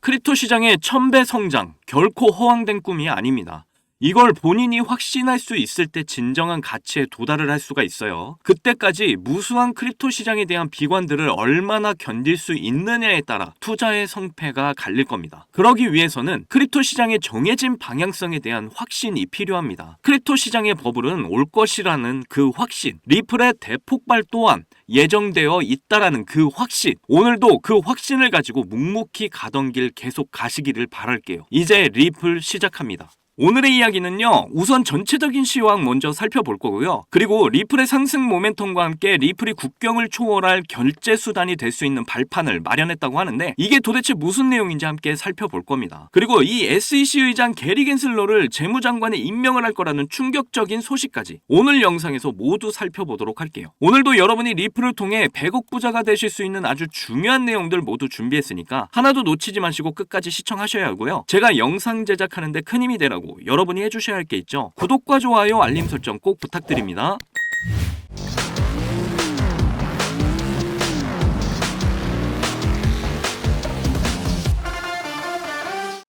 크립토 시장의 1000배 성장, 결코 허황된 꿈이 아닙니다. 이걸 본인이 확신할 수 있을 때 진정한 가치에 도달을 할 수가 있어요. 그때까지 무수한 크립토 시장에 대한 비관들을 얼마나 견딜 수 있느냐에 따라 투자의 성패가 갈릴 겁니다. 그러기 위해서는 크립토 시장의 정해진 방향성에 대한 확신이 필요합니다. 크립토 시장의 버블은 올 것이라는 그 확신, 리플의 대폭발 또한 예정되어 있다라는 그 확신, 오늘도 그 확신을 가지고 묵묵히 가던 길 계속 가시기를 바랄게요. 이제 리플 시작합니다. 오늘의 이야기는요, 우선 전체적인 시황 먼저 살펴볼 거고요. 그리고 리플의 상승 모멘텀과 함께 리플이 국경을 초월할 결제 수단이 될 수 있는 발판을 마련했다고 하는데, 이게 도대체 무슨 내용인지 함께 살펴볼 겁니다. 그리고 이 SEC 의장 게리 갠슬러를 재무장관에 임명을 할 거라는 충격적인 소식까지 오늘 영상에서 모두 살펴보도록 할게요. 오늘도 여러분이 리플을 통해 100억 부자가 되실 수 있는 아주 중요한 내용들 모두 준비했으니까 하나도 놓치지 마시고 끝까지 시청하셔야 하고요. 제가 영상 제작하는데 큰 힘이 되라고 여러분이 해주셔야 할 게 있죠. 구독과 좋아요, 알림 설정 꼭 부탁드립니다.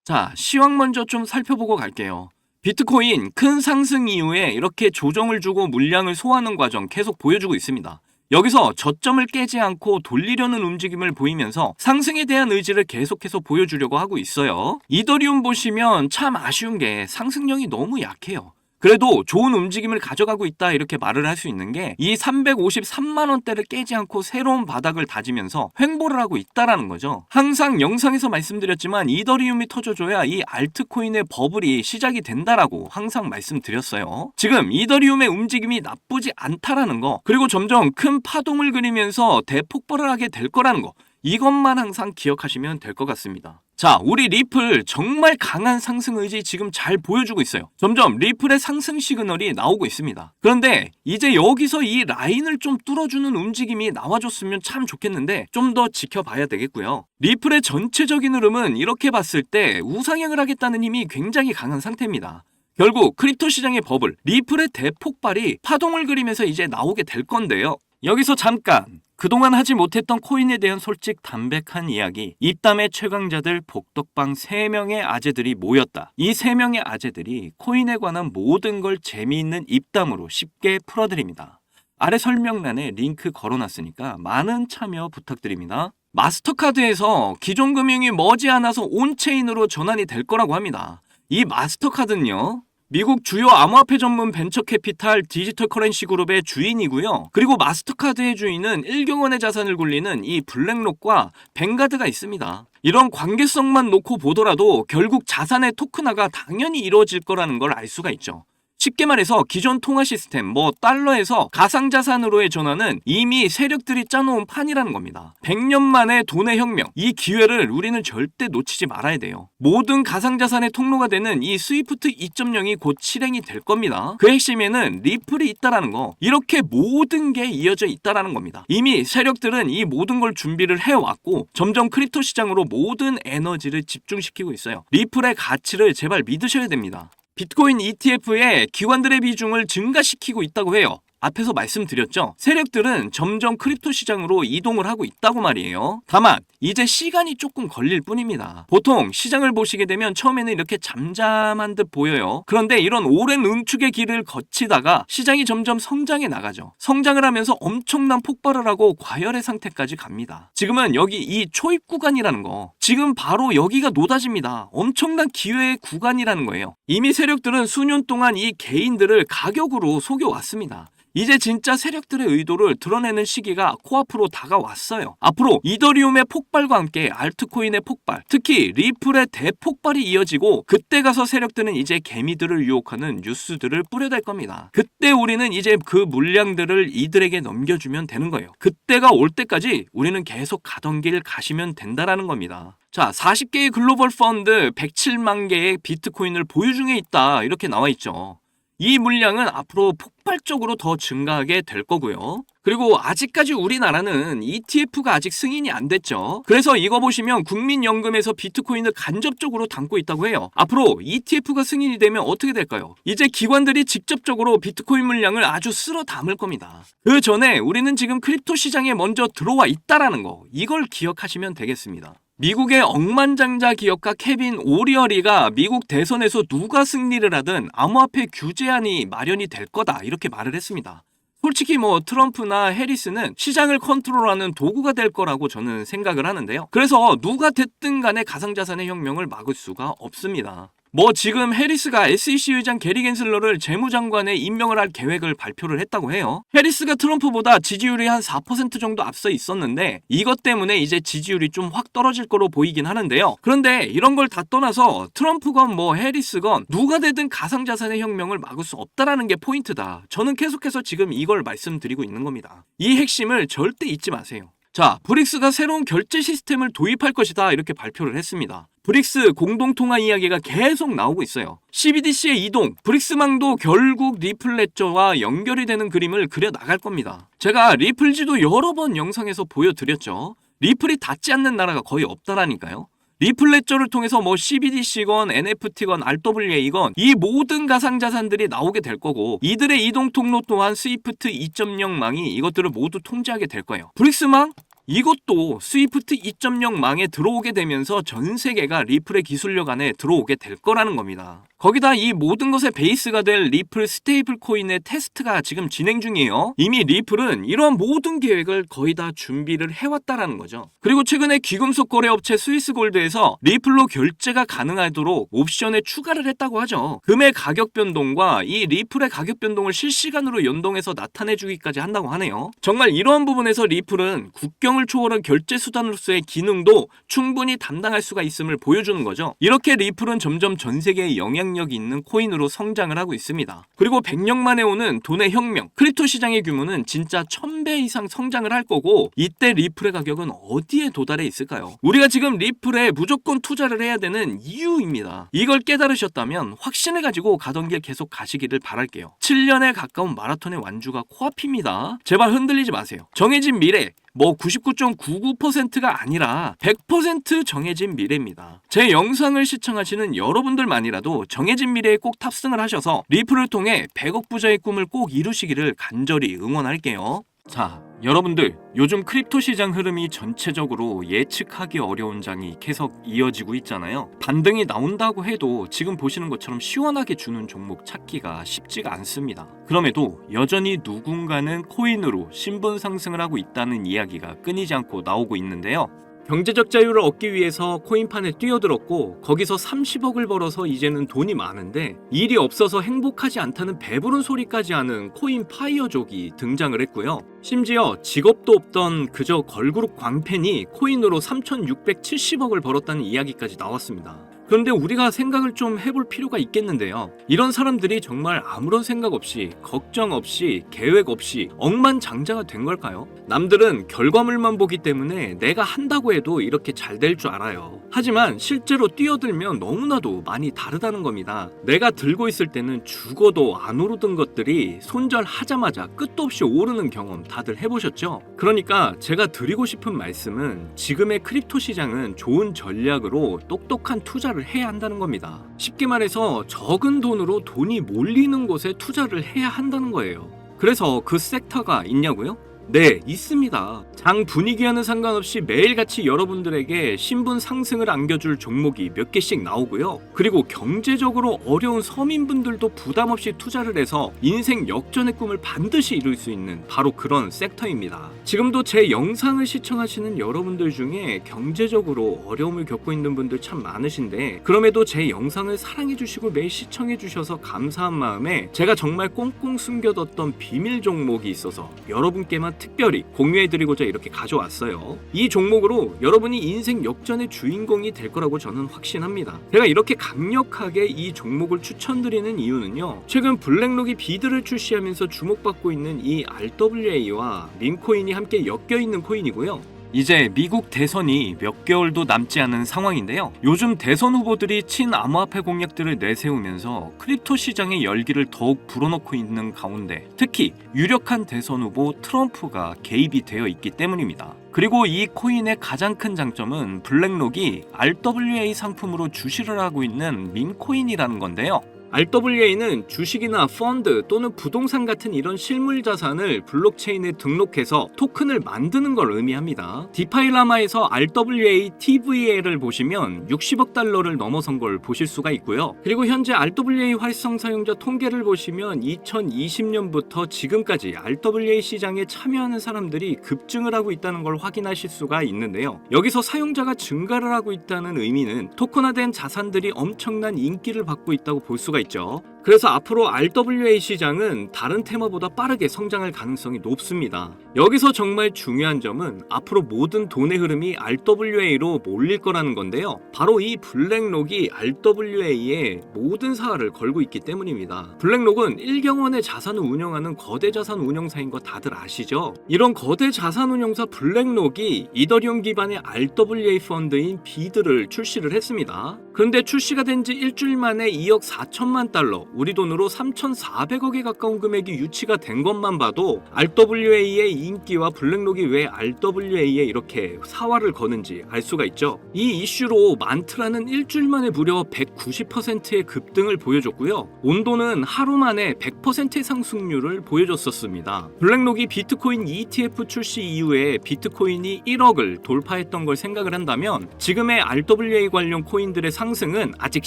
자, 시황 먼저 좀 살펴보고 갈게요. 비트코인 큰 상승 이후에 이렇게 조정을 주고 물량을 소화하는 과정 계속 보여주고 있습니다. 여기서 저점을 깨지 않고 돌리려는 움직임을 보이면서 상승에 대한 의지를 계속해서 보여주려고 하고 있어요. 이더리움 보시면 참 아쉬운 게 상승력이 너무 약해요. 그래도 좋은 움직임을 가져가고 있다 이렇게 말을 할 수 있는 게 이 353만원대를 깨지 않고 새로운 바닥을 다지면서 횡보를 하고 있다라는 거죠. 항상 영상에서 말씀드렸지만 이더리움이 터져줘야 이 알트코인의 버블이 시작이 된다라고 항상 말씀드렸어요. 지금 이더리움의 움직임이 나쁘지 않다라는 거, 그리고 점점 큰 파동을 그리면서 대폭발을 하게 될 거라는 거, 이것만 항상 기억하시면 될 것 같습니다. 자, 우리 리플 정말 강한 상승 의지 지금 잘 보여주고 있어요. 점점 리플의 상승 시그널이 나오고 있습니다. 그런데 이제 여기서 이 라인을 좀 뚫어주는 움직임이 나와줬으면 참 좋겠는데 좀 더 지켜봐야 되겠고요. 리플의 전체적인 흐름은 이렇게 봤을 때 우상향을 하겠다는 힘이 굉장히 강한 상태입니다. 결국 크립토 시장의 버블, 리플의 대폭발이 파동을 그리면서 이제 나오게 될 건데요. 여기서 잠깐 그동안 하지 못했던 코인에 대한 솔직 담백한 이야기, 입담의 최강자들 복덕방 3명의 아재들이 모였다. 이 3명의 아재들이 코인에 관한 모든 걸 재미있는 입담으로 쉽게 풀어드립니다. 아래 설명란에 링크 걸어놨으니까 많은 참여 부탁드립니다. 마스터카드에서 기존 금융이 머지않아서 온체인으로 전환이 될 거라고 합니다. 이 마스터카드는요, 미국 주요 암호화폐 전문 벤처 캐피탈 디지털 커런시 그룹의 주인이고요. 그리고 마스터카드의 주인은 1조 원의 자산을 굴리는 이 블랙록과 뱅가드가 있습니다. 이런 관계성만 놓고 보더라도 결국 자산의 토큰화가 당연히 이루어질 거라는 걸 알 수가 있죠. 쉽게 말해서 기존 통화 시스템, 달러에서 가상자산으로의 전환은 이미 세력들이 짜놓은 판이라는 겁니다. 100년 만에 돈의 혁명, 이 기회를 우리는 절대 놓치지 말아야 돼요. 모든 가상자산의 통로가 되는 이 스위프트 2.0이 곧 실행이 될 겁니다. 그 핵심에는 리플이 있다라는 거, 이렇게 모든 게 이어져 있다라는 겁니다. 이미 세력들은 이 모든 걸 준비를 해왔고 점점 크립토 시장으로 모든 에너지를 집중시키고 있어요. 리플의 가치를 제발 믿으셔야 됩니다. 비트코인 ETF에 기관들의 비중을 증가시키고 있다고 해요. 앞에서 말씀드렸죠. 세력들은 점점 크립토 시장으로 이동을 하고 있다고 말이에요. 다만 이제 시간이 조금 걸릴 뿐입니다. 보통 시장을 보시게 되면 처음에는 이렇게 잠잠한 듯 보여요. 그런데 이런 오랜 응축의 길을 거치다가 시장이 점점 성장해 나가죠. 성장을 하면서 엄청난 폭발을 하고 과열의 상태까지 갑니다. 지금은 여기 이 초입 구간이라는 거, 지금 바로 여기가 노다집니다. 엄청난 기회의 구간이라는 거예요. 이미 세력들은 수년 동안 이 개인들을 가격으로 속여왔습니다. 이제 진짜 세력들의 의도를 드러내는 시기가 코앞으로 다가왔어요. 앞으로 이더리움의 폭발과 함께 알트코인의 폭발, 특히 리플의 대폭발이 이어지고 그때 가서 세력들은 이제 개미들을 유혹하는 뉴스들을 뿌려댈 겁니다. 그때 우리는 이제 그 물량들을 이들에게 넘겨주면 되는 거예요. 그때가 올 때까지 우리는 계속 가던 길 가시면 된다라는 겁니다. 자, 40개의 글로벌 펀드 107만 개의 비트코인을 보유 중에 있다, 이렇게 나와 있죠. 이 물량은 앞으로 폭발적으로 더 증가하게 될 거고요. 그리고 아직까지 우리나라는 ETF가 아직 승인이 안 됐죠. 그래서 이거 보시면 국민연금에서 비트코인을 간접적으로 담고 있다고 해요. 앞으로 ETF가 승인이 되면 어떻게 될까요? 이제 기관들이 직접적으로 비트코인 물량을 아주 쓸어 담을 겁니다. 그 전에 우리는 지금 크립토 시장에 먼저 들어와 있다라는 거, 이걸 기억하시면 되겠습니다. 미국의 억만장자 기업가 케빈 오리어리가 미국 대선에서 누가 승리를 하든 암호화폐 규제안이 마련이 될 거다 이렇게 말을 했습니다. 솔직히 트럼프나 해리스는 시장을 컨트롤하는 도구가 될 거라고 저는 생각을 하는데요. 그래서 누가 됐든 간에 가상자산의 혁명을 막을 수가 없습니다. 지금 해리스가 SEC 의장 게리 겐슬러를 재무장관에 임명을 할 계획을 발표를 했다고 해요. 해리스가 트럼프보다 지지율이 한 4% 정도 앞서 있었는데 이것 때문에 이제 지지율이 좀 확 떨어질 거로 보이긴 하는데요. 그런데 이런 걸 다 떠나서 트럼프건 해리스건 누가 되든 가상자산의 혁명을 막을 수 없다라는 게 포인트다. 저는 계속해서 지금 이걸 말씀드리고 있는 겁니다. 이 핵심을 절대 잊지 마세요. 자, 브릭스가 새로운 결제 시스템을 도입할 것이다 이렇게 발표를 했습니다. 브릭스 공동통화 이야기가 계속 나오고 있어요. CBDC의 이동, 브릭스망도 결국 리플레저와 연결이 되는 그림을 그려 나갈 겁니다. 제가 리플지도 여러 번 영상에서 보여드렸죠. 리플이 닿지 않는 나라가 거의 없다라니까요. 리플레저를 통해서 CBDC건 NFT건 RWA건 이 모든 가상자산들이 나오게 될 거고 이들의 이동 통로 또한 스위프트 2.0망이 이것들을 모두 통제하게 될 거예요. 브릭스망? 이것도 스위프트 2.0망에 들어오게 되면서 전 세계가 리플의 기술력 안에 들어오게 될 거라는 겁니다. 거기다 이 모든 것의 베이스가 될 리플 스테이블 코인의 테스트가 지금 진행 중이에요. 이미 리플은 이런 모든 계획을 거의 다 준비를 해왔다라는 거죠. 그리고 최근에 귀금속 거래업체 스위스골드에서 리플로 결제가 가능하도록 옵션에 추가를 했다고 하죠. 금의 가격 변동과 이 리플의 가격 변동을 실시간으로 연동해서 나타내주기까지 한다고 하네요. 정말 이러한 부분에서 리플은 국경을 초월한 결제 수단으로서의 기능도 충분히 담당할 수가 있음을 보여주는 거죠. 이렇게 리플은 점점 전 세계에 영향력이 있는 코인으로 성장을 하고 있습니다. 그리고 100년 만에 오는 돈의 혁명, 크립토 시장의 규모는 진짜 1000배 이상 성장을 할 거고 이때 리플의 가격은 어디에 도달해 있을까요? 우리가 지금 리플에 무조건 투자를 해야 되는 이유입니다. 이걸 깨달으셨다면 확신을 가지고 가던 길 계속 가시기를 바랄게요. 7년에 가까운 마라톤의 완주가 코앞입니다. 제발 흔들리지 마세요. 정해진 미래, 99.99%가 아니라 100% 정해진 미래입니다. 제 영상을 시청하시는 여러분들만이라도 정해진 미래에 꼭 탑승을 하셔서 리플을 통해 100억 부자의 꿈을 꼭 이루시기를 간절히 응원할게요. 자, 여러분들, 요즘 크립토 시장 흐름이 전체적으로 예측하기 어려운 장이 계속 이어지고 있잖아요. 반등이 나온다고 해도 지금 보시는 것처럼 시원하게 주는 종목 찾기가 쉽지가 않습니다. 그럼에도 여전히 누군가는 코인으로 신분 상승을 하고 있다는 이야기가 끊이지 않고 나오고 있는데요. 경제적 자유를 얻기 위해서 코인판에 뛰어들었고 거기서 30억을 벌어서 이제는 돈이 많은데 일이 없어서 행복하지 않다는 배부른 소리까지 하는 코인 파이어족이 등장을 했고요. 심지어 직업도 없던 그저 걸그룹 광팬이 코인으로 3,670억을 벌었다는 이야기까지 나왔습니다. 그런데 우리가 생각을 좀 해볼 필요가 있겠는데요. 이런 사람들이 정말 아무런 생각 없이, 걱정 없이, 계획 없이 억만장자가 된 걸까요? 남들은 결과물만 보기 때문에 내가 한다고 해도 이렇게 잘 될 줄 알아요. 하지만 실제로 뛰어들면 너무나도 많이 다르다는 겁니다. 내가 들고 있을 때는 죽어도 안 오르던 것들이 손절하자마자 끝도 없이 오르는 경험 다들 해보셨죠? 그러니까 제가 드리고 싶은 말씀은 지금의 크립토 시장은 좋은 전략으로 똑똑한 투자를 해야 한다는 겁니다. 쉽게 말해서 적은 돈으로 돈이 몰리는 곳에 투자를 해야 한다는 거예요. 그래서 그 섹터가 있냐고요? 네, 있습니다. 장 분위기와는 상관없이 매일같이 여러분들에게 신분 상승을 안겨줄 종목이 몇 개씩 나오고요. 그리고 경제적으로 어려운 서민분들도 부담없이 투자를 해서 인생 역전의 꿈을 반드시 이룰 수 있는 바로 그런 섹터입니다. 지금도 제 영상을 시청하시는 여러분들 중에 경제적으로 어려움을 겪고 있는 분들 참 많으신데 그럼에도 제 영상을 사랑해주시고 매일 시청해주셔서 감사한 마음에 제가 정말 꽁꽁 숨겨뒀던 비밀 종목이 있어서 여러분께만 특별히 공유해드리고자 이렇게 가져왔어요. 이 종목으로 여러분이 인생 역전의 주인공이 될 거라고 저는 확신합니다. 제가 이렇게 강력하게 이 종목을 추천드리는 이유는요. 최근 블랙록이 비드를 출시하면서 주목받고 있는 이 RWA와 밈코인이 함께 엮여있는 코인이고요. 이제 미국 대선이 몇 개월도 남지 않은 상황인데요. 요즘 대선 후보들이 친암호화폐 공약들을 내세우면서 크립토 시장의 열기를 더욱 불어넣고 있는 가운데 특히 유력한 대선 후보 트럼프가 개입이 되어 있기 때문입니다. 그리고 이 코인의 가장 큰 장점은 블랙록이 RWA 상품으로 주시를 하고 있는 밈코인이라는 건데요. RWA는 주식이나 펀드 또는 부동산 같은 이런 실물 자산을 블록체인에 등록해서 토큰을 만드는 걸 의미합니다. 디파이라마에서 RWA TVL을 보시면 60억 달러를 넘어선 걸 보실 수가 있고요. 그리고 현재 RWA 활성 사용자 통계를 보시면 2020년부터 지금까지 RWA 시장에 참여하는 사람들이 급증을 하고 있다는 걸 확인하실 수가 있는데요. 여기서 사용자가 증가를 하고 있다는 의미는 토큰화된 자산들이 엄청난 인기를 받고 있다고 볼 수가 있죠. 그래서 앞으로 RWA 시장은 다른 테마보다 빠르게 성장할 가능성이 높습니다. 여기서 정말 중요한 점은 앞으로 모든 돈의 흐름이 RWA로 몰릴 거라는 건데요. 바로 이 블랙록이 RWA에 모든 사활을 걸고 있기 때문입니다. 블랙록은 1경원의 자산을 운영하는 거대 자산 운용사인 거 다들 아시죠? 이런 거대 자산 운용사 블랙록이 이더리움 기반의 RWA 펀드인 비드를 출시를 했습니다. 그런데 출시가 된 지 일주일 만에 2억 4천만 달러, 우리 돈으로 3,400억에 가까운 금액이 유치가 된 것만 봐도 RWA의 인기와 블랙록이 왜 RWA에 이렇게 사활을 거는지 알 수가 있죠. 이 이슈로 만트라는 일주일 만에 무려 190%의 급등을 보여줬고요. 온도는 하루 만에 100%의 상승률을 보여줬었습니다. 블랙록이 비트코인 ETF 출시 이후에 비트코인이 1억을 돌파했던 걸 생각을 한다면 지금의 RWA 관련 코인들의 상승은 아직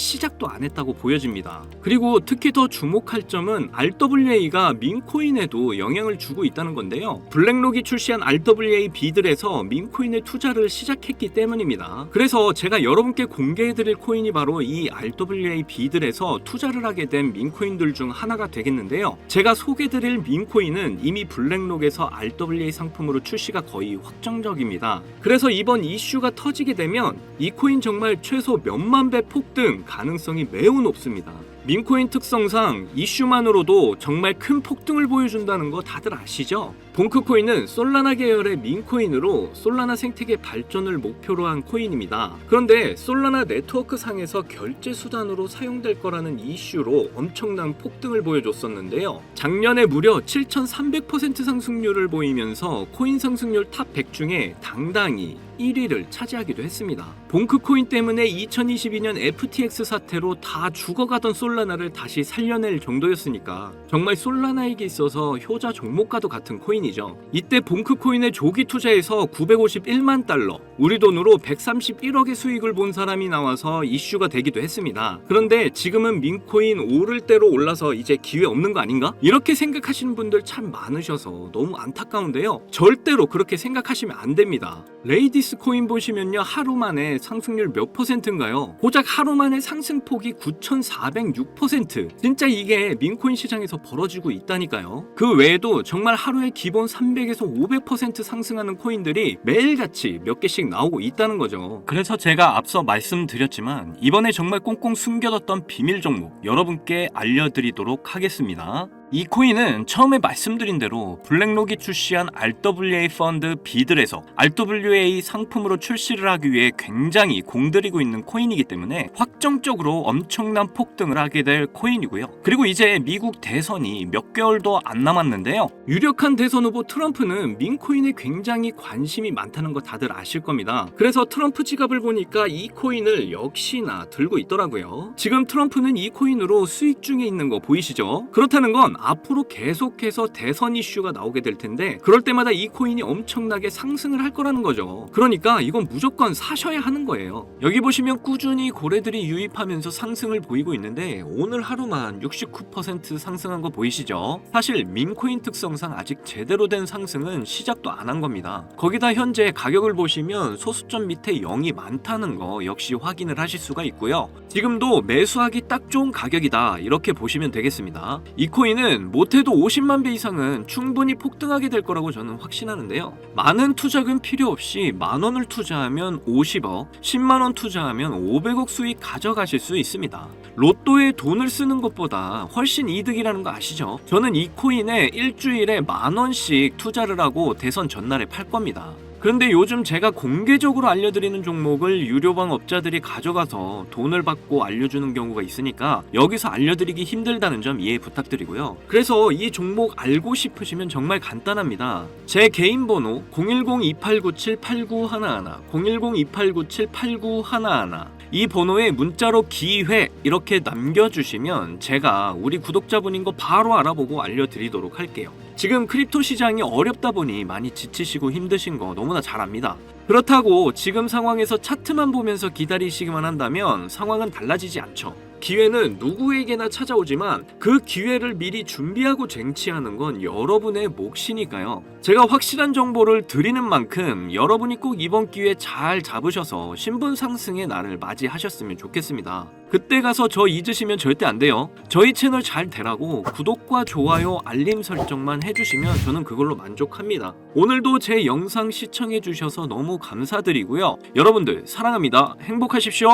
시작도 안 했다고 보여집니다. 그리고 특히 더 주목할 점은 RWA가 민코인에도 영향을 주고 있다는 건데요. 블랙록이 출시한 RWA 비들에서 민코인에 투자를 시작했기 때문입니다. 그래서 제가 여러분께 공개해드릴 코인이 바로 이 RWA 비들에서 투자를 하게 된 민코인들 중 하나가 되겠는데요. 제가 소개해드릴 민코인은 이미 블랙록에서 RWA 상품으로 출시가 거의 확정적입니다. 그래서 이번 이슈가 터지게 되면 이 코인 정말 최소 몇만 배 폭등 가능성이 매우 높습니다. 민코인 특성상 이슈만으로도 정말 큰 폭등을 보여준다는 거 다들 아시죠? 봉크코인은 솔라나 계열의 민코인으로 솔라나 생태계 발전을 목표로 한 코인입니다. 그런데 솔라나 네트워크 상에서 결제 수단으로 사용될 거라는 이슈로 엄청난 폭등을 보여줬었는데요. 작년에 무려 7,300% 상승률을 보이면서 코인 상승률 탑 100 중에 당당히 1위를 차지하기도 했습니다. 봉크코인 때문에 2022년 FTX 사태로 다 죽어가던 솔라나를 다시 살려낼 정도였으니까 정말 솔라나에게 있어서 효자 종목과도 같은 코인이죠. 이때 봉크코인에 조기 투자해서 951만 달러, 우리 돈으로 131억의 수익을 본 사람이 나와서 이슈가 되기도 했습니다. 그런데 지금은 민코인 오를 대로 올라서 이제 기회 없는 거 아닌가? 이렇게 생각하시는 분들 참 많으셔서 너무 안타까운데요. 절대로 그렇게 생각하시면 안 됩니다. 레이디스 코인 보시면요, 하루 만에 상승률 몇 %인가요? 고작 하루 만에 상승폭이 9,406%. 진짜 이게 민코인 시장에서 벌어지고 있다니까요. 그 외에도 정말 하루에 기본 300에서 500% 상승하는 코인들이 매일같이 몇 개씩 나오고 있다는 거죠. 그래서 제가 앞서 말씀드렸지만 이번에 정말 꽁꽁 숨겨뒀던 비밀 종목 여러분께 알려드리도록 하겠습니다. 이 코인은 처음에 말씀드린 대로 블랙록이 출시한 RWA 펀드 비들에서 RWA 상품으로 출시를 하기 위해 굉장히 공들이고 있는 코인이기 때문에 확정적으로 엄청난 폭등을 하게 될 코인이고요. 그리고 이제 미국 대선이 몇 개월도 안 남았는데요. 유력한 대선 후보 트럼프는 민코인에 굉장히 관심이 많다는 거 다들 아실 겁니다. 그래서 트럼프 지갑을 보니까 이 코인을 역시나 들고 있더라고요. 지금 트럼프는 이 코인으로 수익 중에 있는 거 보이시죠? 그렇다는 건 앞으로 계속해서 대선 이슈가 나오게 될 텐데 그럴 때마다 이 코인이 엄청나게 상승을 할 거라는 거죠. 그러니까 이건 무조건 사셔야 하는 거예요. 여기 보시면 꾸준히 고래들이 유입하면서 상승을 보이고 있는데 오늘 하루만 69% 상승한 거 보이시죠? 사실 민코인 특성상 아직 제대로 된 상승은 시작도 안 한 겁니다. 거기다 현재 가격을 보시면 소수점 밑에 0이 많다는 거 역시 확인을 하실 수가 있고요. 지금도 매수하기 딱 좋은 가격이다 이렇게 보시면 되겠습니다. 이 코인은 못해도 50만 배 이상은 충분히 폭등하게 될 거라고 저는 확신하는데요. 많은 투자금 필요 없이 만원을 투자하면 50억, 10만원 투자하면 500억 수익 가져가실 수 있습니다. 로또에 돈을 쓰는 것보다 훨씬 이득이라는 거 아시죠? 저는 이 코인에 일주일에 만원씩 투자를 하고 대선 전날에 팔 겁니다. 그런데 요즘 제가 공개적으로 알려드리는 종목을 유료방 업자들이 가져가서 돈을 받고 알려주는 경우가 있으니까 여기서 알려드리기 힘들다는 점 이해 부탁드리고요. 그래서 이 종목 알고 싶으시면 정말 간단합니다. 제 개인 번호 010-2897-8911, 010-2897-8911, 이 번호에 문자로 기회 이렇게 남겨주시면 제가 우리 구독자분인 거 바로 알아보고 알려드리도록 할게요. 지금 크립토 시장이 어렵다 보니 많이 지치시고 힘드신 거 너무나 잘 압니다. 그렇다고 지금 상황에서 차트만 보면서 기다리시기만 한다면 상황은 달라지지 않죠. 기회는 누구에게나 찾아오지만 그 기회를 미리 준비하고 쟁취하는 건 여러분의 몫이니까요. 제가 확실한 정보를 드리는 만큼 여러분이 꼭 이번 기회 잘 잡으셔서 신분 상승의 날을 맞이하셨으면 좋겠습니다. 그때 가서 저 잊으시면 절대 안 돼요. 저희 채널 잘 되라고 구독과 좋아요, 알림 설정만 해주시면 저는 그걸로 만족합니다. 오늘도 제 영상 시청해주셔서 너무 감사드리고요. 여러분들 사랑합니다. 행복하십시오.